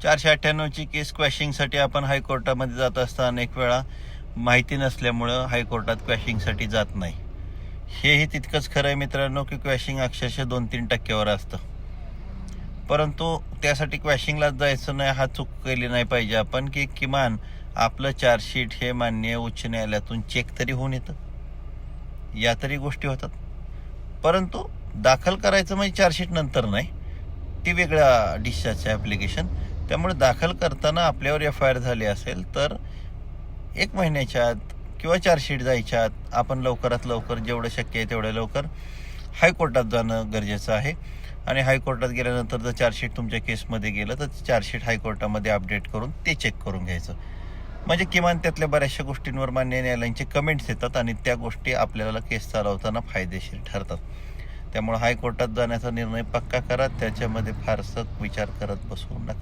498ची केस क्वॅशिंगसाठी आपण हायकोर्टामध्ये जात असता अनेक वेळा माहिती नसल्यामुळं हायकोर्टात क्वॅशिंगसाठी जात नाही. हेही तितकंच खरं आहे मित्रांनो की क्वॅशिंग अक्षरशः 2-3% असतं. परंतु त्यासाठी क्वॅशिंगलाच जायचं नाही, हा चूक केली नाही पाहिजे आपण की किमान आपलं चार्जशीट हे माननीय उच्च न्यायालयातून चेक तरी होऊन येतं. या तरी गोष्टी होतात. परंतु दाखल करायचं म्हणजे चार्जशीट नंतर नाही, ती वेगळ्या डिस्चार्जचं ॲप्लिकेशन. त्यामुळे दाखल करताना आपल्यावर FIR झाली असेल तर 1 महिन्याच्या आत किंवा चार्जशीट जायच्या आत आपण लवकरात लवकर जेवढं शक्य आहे तेवढ्या लवकर हायकोर्टात जाणं गरजेचं आहे. आणि हायकोर्टात गेल्यानंतर जर चार्जशीट तुमच्या केसमध्ये गेलं तर चार्जशीट हायकोर्टामध्ये अपडेट करून ते चेक करून घ्यायचं. म्हणजे किमान त्यातल्या बऱ्याचशा गोष्टींवर मान्य न्यायालयांचे कमेंट्स येतात आणि त्या गोष्टी आपल्याला केस चालवताना फायदेशीर ठरतात. त्यामुळे हायकोर्टात जाण्याचा निर्णय पक्का करा, त्याच्यामध्ये फारसं विचार करत बसू नका.